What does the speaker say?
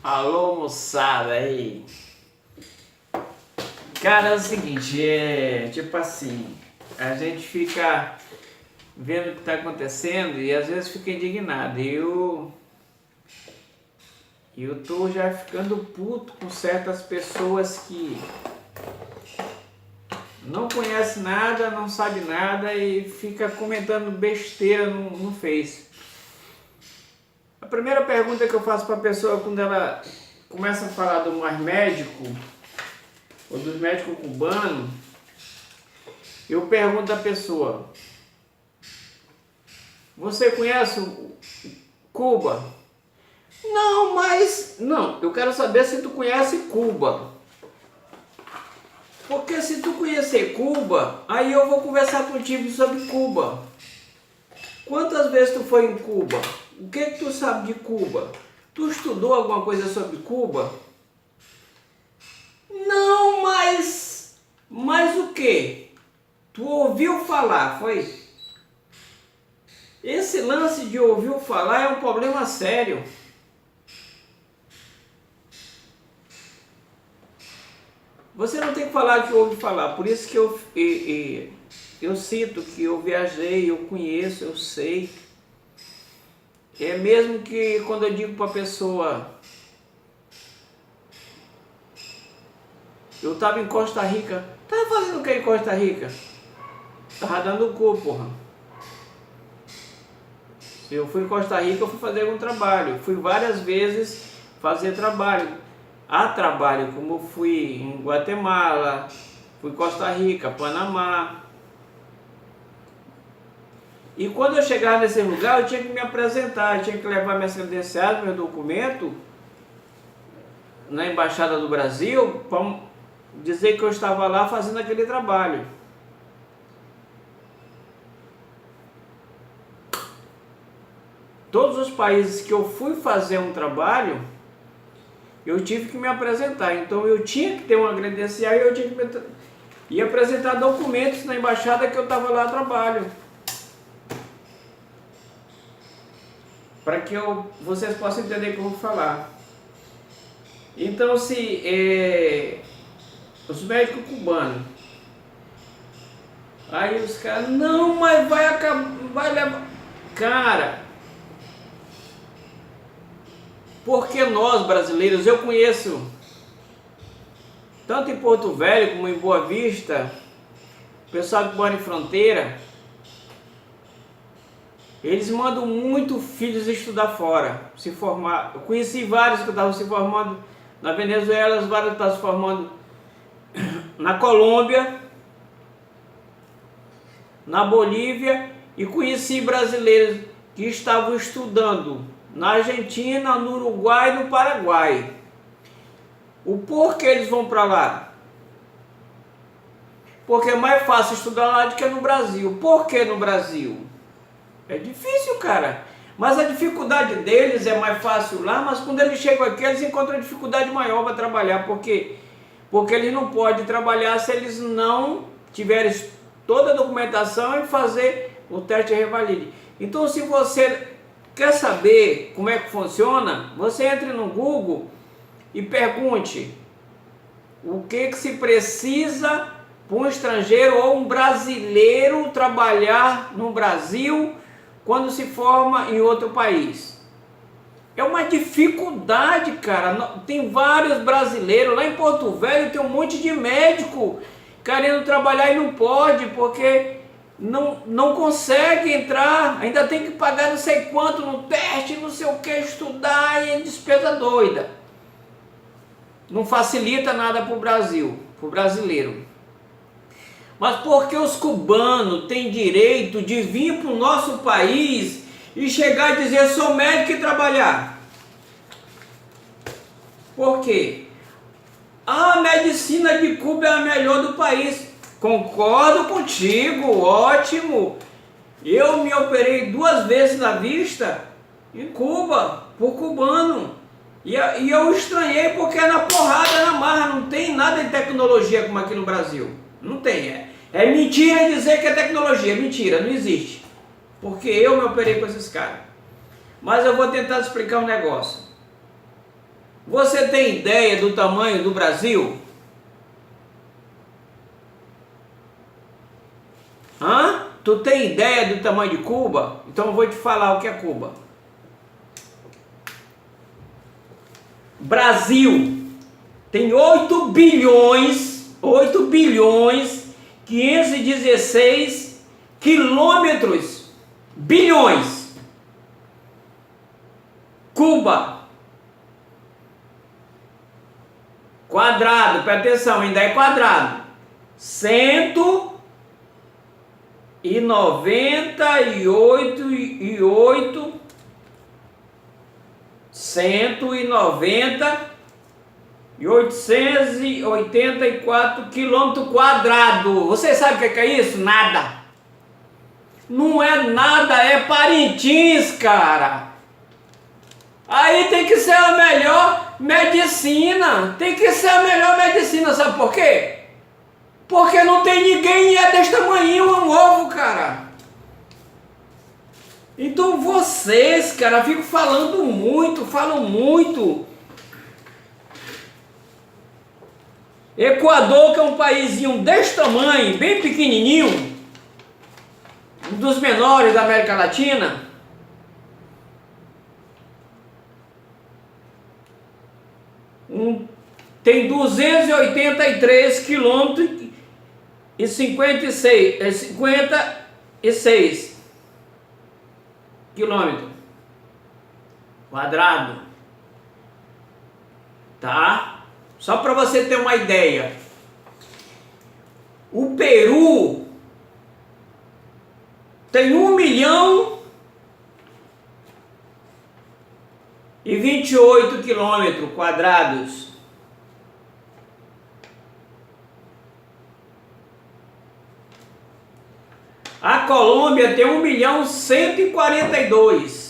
Alô, moçada aí. Cara, é o seguinte, tipo assim, a gente fica vendo o que está acontecendo e às vezes fica indignado. Eu tô já ficando puto com certas pessoas que não conhecem nada, não sabem nada e fica comentando besteira no Face. A primeira pergunta que eu faço para a pessoa quando ela começa a falar do mais médico ou dos médicos cubanos, eu pergunto à pessoa: você conhece Cuba? Não, mas... Não, eu quero saber se tu conhece Cuba. Porque se tu conhecer Cuba, aí eu vou conversar contigo sobre Cuba. Quantas vezes tu foi em Cuba? O que tu sabe de Cuba? Tu estudou alguma coisa sobre Cuba? Não, mas... Mas o quê? Tu ouviu falar, foi? Esse lance de ouvir falar é um problema sério. Você não tem que falar que ouve falar, por isso que eu cito que eu viajei, eu conheço, eu sei. É mesmo que quando eu digo para a pessoa, eu estava em Costa Rica, tava fazendo o que em Costa Rica? Tava dando cu, porra. Eu fui em Costa Rica, eu fui fazer algum trabalho, fui várias vezes fazer trabalho. A trabalho, como eu fui em Guatemala, fui em Costa Rica, Panamá. E quando eu chegava nesse lugar, eu tinha que me apresentar, eu tinha que levar minhas credenciais, meu documento na Embaixada do Brasil para dizer que eu estava lá fazendo aquele trabalho. Todos os países que eu fui fazer um trabalho, eu tive que me apresentar. Então eu tinha que ter uma credencial e eu tinha que apresentar documentos na embaixada que eu estava lá a trabalho. Para que vocês possam entender o que eu vou falar. Então, se os médicos cubanos, aí os caras, não, mas vai acabar, vai levar. Cara, porque nós brasileiros, eu conheço, tanto em Porto Velho como em Boa Vista, o pessoal que mora em fronteira, eles mandam muito filhos estudar fora, se formar. Eu conheci vários que estavam se formando na Venezuela, vários que estavam se formando na Colômbia, na Bolívia, e conheci brasileiros que estavam estudando na Argentina, no Uruguai e no Paraguai. O porquê eles vão para lá? Porque é mais fácil estudar lá do que no Brasil. Por que no Brasil? É difícil, cara. Mas a dificuldade deles é mais fácil lá, mas quando eles chegam aqui, eles encontram dificuldade maior para trabalhar. Por quê? Porque eles não podem trabalhar se eles não tiverem toda a documentação e fazer o teste de revalide. Então, se você quer saber como é que funciona, você entre no Google e pergunte o que se precisa para um estrangeiro ou um brasileiro trabalhar no Brasil quando se forma em outro país. É uma dificuldade, cara. Tem vários brasileiros. Lá em Porto Velho tem um monte de médico querendo trabalhar e não pode, porque não consegue entrar. Ainda tem que pagar não sei quanto no teste, não sei o que, estudar, e é despesa doida. Não facilita nada para o Brasil, para o brasileiro. Mas porque os cubanos têm direito de vir para o nosso país e chegar e dizer, sou médico e trabalhar? Por quê? A medicina de Cuba é a melhor do país. Concordo contigo, ótimo. Eu me operei 2 vezes na vista em Cuba, por cubano. E eu estranhei porque é na porrada, na marra, não tem nada de tecnologia como aqui no Brasil. Não tem, é mentira dizer que é tecnologia, mentira, não existe. Porque eu me operei com esses caras. Mas eu vou tentar te explicar um negócio. Você tem ideia do tamanho do Brasil? Hã? Tu tem ideia do tamanho de Cuba? Então eu vou te falar o que é Cuba. Brasil tem 8 bilhões 516 quilômetros, bilhões. Cuba, quadrado, presta atenção, ainda é quadrado, 884 quilômetros quadrados. Você sabe o que é isso? Nada. Não é nada, é Parintins, cara. Aí tem que ser a melhor medicina. Tem que ser a melhor medicina, sabe por quê? Porque não tem ninguém e é desse tamanho um ovo, cara. Então vocês, cara, ficam falam muito. Equador, que é um paísinho desse tamanho, bem pequenininho, um dos menores da América Latina, tem 283 quilômetros e 56 quilômetros quadrado, tá? Só para você ter uma ideia, o Peru tem 1.028 quilômetros quadrados. A Colômbia tem 1.142.